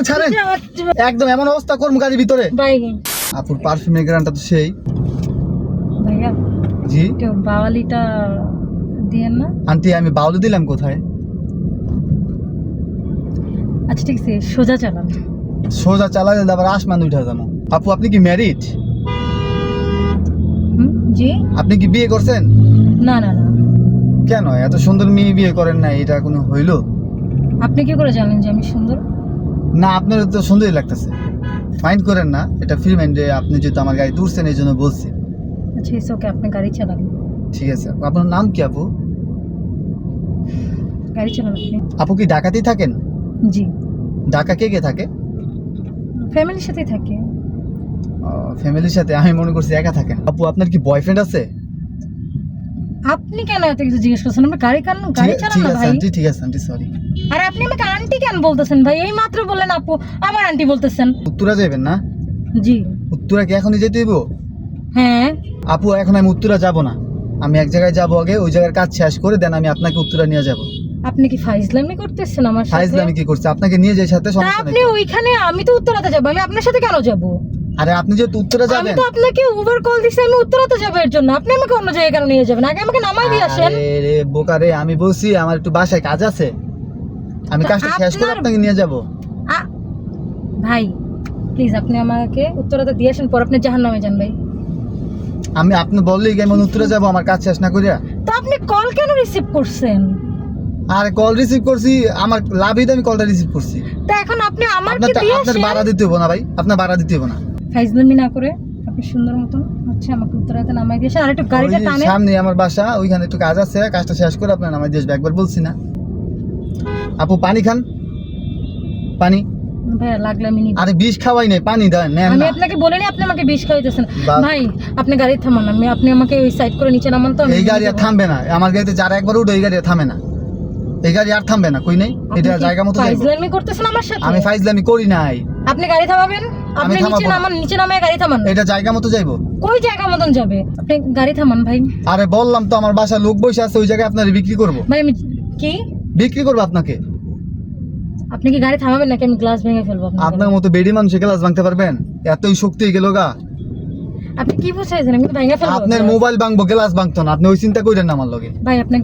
ছাড়েন একদম এমন অবস্থা করবো গাড়ির ভিতরে। আপুর পারফিউমের গ্রানটা তো সেই। ভাইয়া জি একটু বাওয়ালিটা দিয়েন না। আন্টি আমি বাউলি দিলাম কোথায়? আচ্ছা ঠিক আছে, সোজা চালান। সোজা চালালে আবার আসমান উঠে যাবো। আপু আপনি কি ম্যারিড? জি আপনি কি বিয়ে করছেন? না না না। কেন এত সুন্দর মেয়ে বিয়ে করেন না? এটা কোনো হইলো? আপনি কি করে জানেন যে আমি সুন্দর? না আপনার তো সুন্দরই লাগতেছে, মাইন্ড করেন না, এটা ফ্রি মাইন্ডে। আপনি যেহেতু আমার গাড়ি তুলছেন এই জন্য বলছি। আচ্ছা ইটস ওকে, আপনি গাড়ি চালান। ঠিক আছে আপু। আপনার নাম কি আপু? গাড়ি চালান আপনি। আপু কি ঢাকাতেই থাকেন? জি ঢাকা কে কে থাকে? ফ্যামিলির সাথেই থাকি। ফ্যামিলির সাথে? আমি মনে করছি একা থাকেন। আপু আপনার কি বয়ফ্রেন্ড আছে? আপনি কেন এত কিছু জিজ্ঞেস করছেন? আমি গাড়ি চালান ঠিক না আছে ভাই। আন্টি, ঠিক আছে আন্টি, সরি। আর আপনি আমাকে আন্টি কেন বলতেছেন ভাই? এই মাত্র বললেন আপু, আবার আন্টি বলতেছেন। উত্তরা যাবেন না? জি উত্তরা কি এখনই যেতে হইব? হ্যাঁ। আপু এখন আমি উত্তরা যাব না, আমি এক জায়গায় যাব আগে, ওই জায়গার কাজ শেষ করে দেন আমি আপনাকে উত্তরা নিয়ে যাব। আপনি কি ফাইজলামি করতেছেন আমার সাথে? ফাইজলামি কি করছে? আপনাকে নিয়ে যাই সাথে, তা সমস্যা আপনি নেই। ওইখানে, আমি তো উত্তরাতে যাব, আমি আপনার সাথে কেন যাব? আরে আপনি যেহেতু উত্তরা আমি যাবেন। তো আপনাকে উবার কল দিছি, আমি উত্তরাতে যাব এর জন্য। আপনি আমাকে অন্য জায়গায় কেন নিয়ে যাবেন? আগে আমাকে নামাই দিয়ে আসেন। আরে রে বোকা রে, আমি বলছি আমার একটু বাসায় কাজ আছে, আমি কাজটা শেষ করে আপনাকে নিয়ে যাব। ভাই প্লিজ আপনি আমাকে উত্তরাতে দিয়ে আসেন, পর আপনি জাহান্নামে যান ভাই। আমি আপনি বললেই আমি উত্তরা যাব আমার কাজ শেষ না করিয়া। তো আপনি কল কেন রিসিভ করছেন? আরে কল রিসিভ করছি, আমার লাভই তো আমি কলটা রিসিভ করছি। তা এখন আপনি আমাকে আপনার দিয়ে আপনার আসেন। ভাড়া দিতে হবে না ভাই, আপনার ভাড়া দিতে হবে না। ফাইজলামি না করে আপনি সুন্দর মতন হচ্ছে আমাকে উত্তরাতে নামাই দিয়ে আসেন। আর একটু গাড়িটা ওই টানে। সামনে আমার বাসা, ওইখানে একটু কাজ আছে, কাজটা শেষ করে আপনার নামাই দিয়ে আসবে, একবার বলছি না? আপু পানি খান, পানি। ভাইয়া লাগলে আমি নিব। আরে বিষ খাওয়াই নাই, পানি দেন নেন আমি না। আপনাকে বলিনি আপনি আমাকে বিষ খাওয়াইতেছেন। বাহ। ভাই আপনি গাড়ি থামান, আপনি আমাকে ওই সাইড করে নিচে নামান তো। আমি এই গাড়ি আর থামবে না, আমার গাড়িতে যারা একবার উঠে এই গাড়ি আর থামে না, এই গাড়ি আর থামবে না, কই নেই, এটা জায়গা মতো যাইবো। ফাইজলামি করতেছেন আমার সাথে? আমি ফাইজলামি করি নাই। আপনি গাড়ি থামাবেন, আপনি থামাবো নিচে না। নামান, নিচে নামায় গাড়ি থামান। এটা জায়গা মতো যাইবো। কোই জায়গা মতন যাবে? আপনি গাড়ি থামান ভাই। আরে বললাম তো আমার বাসায় লোক বসে আছে, ওই জায়গায় আপনার বিক্রি করব। ভাই আমি কি বিক্রি করবো আপনাকে। আপনি কি গাড়ি থামাবেন নাকি আমি গ্লাস ভেঙে ফেলবো আপনার মতো বেডি মানুষে গ্লাস ভাঙতে পারবেন? এতই শক্তি গেল গা। আপনি কি বুঝাইছেন? আমি তো ভেঙে ফেলবো আপনার glass। মোবাইল ভাঙবো, গ্লাস ভাঙতো না, আপনি ওই চিন্তা করেন না আমার লগে। ভাই আপনি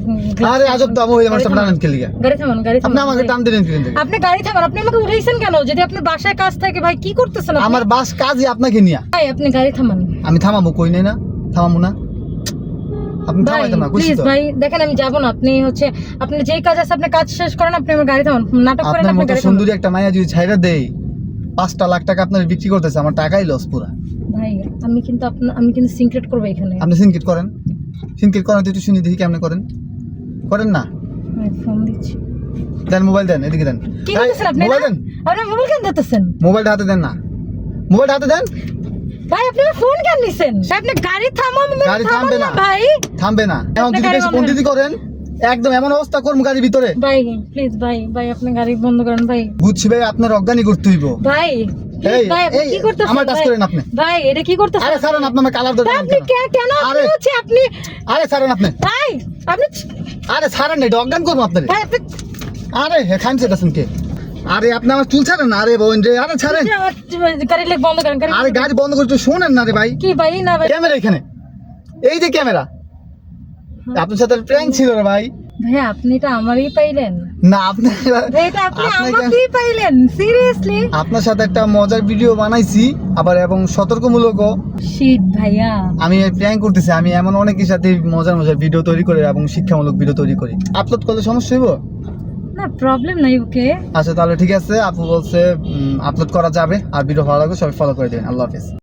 আরে আজব তো, আমি আমার সামনে টানেন খেলি গা। গাড়ি থামান, গাড়ি আপনি থামান আমাকে ভাই। টান দিলেন কিলেন থেকে। আপনি গাড়ি থামান। আপনি আমাকে উঠাইছেন কেন? যদি আপনার বাসায় কাজ থাকে ভাই, কি করতেছেন আপনি? আমার বাস কাজই আপনাকে নিয়া। ভাই আপনি গাড়ি থামান। আমি থামাবো, কই নেই না, থামাবো না, আপনি ভাই থামাইতেন না, কইছি প্লিজ তো। ভাই দেখেন আমি যাব না। আপনি হচ্ছে আপনি যেই কাজ আছে আপনি কাজ শেষ করেন, আপনি আমার গাড়ি থামান। নাটক করেন আপনার আপনি মতো গাড়ি থামান। সুন্দরী একটা মাইয়া যদি ছাইরা দেই, 5টা লাখ টাকা আপনার বিক্রি করতেছে, আমার টাকাই লস পুরা। ভাই আমি কিন্তু সিক্রেট করব এখানে। আপনি সিনকেট করেন, সিনকেট করেন তো একটু শুনি দেখি কেমনে করেন, করেন না? ভাই ফোন দিচ্ছি। দেন মোবাইল দেন, এদিকে দেন। কি করতেছেন আপনি? মোবাইল দেন, আপনি মোবাইল কেন দিতেছেন? মোবাইলটা হাতে দেন না, মোবাইলটা হাতে দেন। ভাই আপনি আমার ফোন কেন নিছেন? আপনি গাড়ি থামান। গাড়ি থামবে না ভাই। থামবে না, এখন যদি গাড়ি বেশি বন্ধ কোয়ান্টিটি করেন একদম এমন অবস্থা করবো গাড়ির ভিতরে। ভাই প্লিজ ভাই আপনি গাড়ি বন্ধ করেন ভাই। বুঝছি ভাই, আপনার অজ্ঞানী করতে হইব। ভাই এই, ভাই আপনি এই, কি করতেছেন? আমার টাচ ভাই? করেন আপনি। ভাই এটা কি করতেছেন? আরে ছাড়েন, আপনি আমার কালার ধরে আপনি কেন আরে হচ্ছে আপনি? আরে ছাড়েন আপনি, ভাই আপনি আরে ছাড়েন না, এটা অজ্ঞান করবো আপনার। ভাই আপনি আরে হ্যাঁ খান সেটাছেন কে? আরে আপনি আমার চুল ছাড়েন না, আরে বোন রে, আরে ছাড়েন। গাড়ি লেগ বন্ধ করেন। আরে গাড়ি বন্ধ করে একটু শোনেন না রে ভাই। কি ভাই? না ভাই ক্যামেরা এখানে, এই যে ক্যামেরা। আপনার সাথে প্র্যাঙ্ক ছিল রে ভাই। ভাই আপনি এটা আমারই পাইলেন? না আপনি, ভাই এটা আপনি আপনাকে- আমাকেই পাইলেন? সিরিয়াসলি? আপনার সাথে একটা মজার ভিডিও বানাইছি আবার, এবং সতর্কমূলকও। শিট ভাইয়া। আমি প্র্যাঙ্ক করতেছি, আমি এমন অনেকের সাথে মজার মজার ভিডিও তৈরি করি এবং শিক্ষামূলক ভিডিও তৈরি করি। আপলোড করলে সমস্যা হইব? না প্রবলেম নাই। ওকে আচ্ছা তাহলে ঠিক আছে, আপু বলছে আপলোড করা যাবে। আর ভিডিও ভালো লাগবে সবাই ফলো করে দেবেন। আল্লাহ হাফেজ।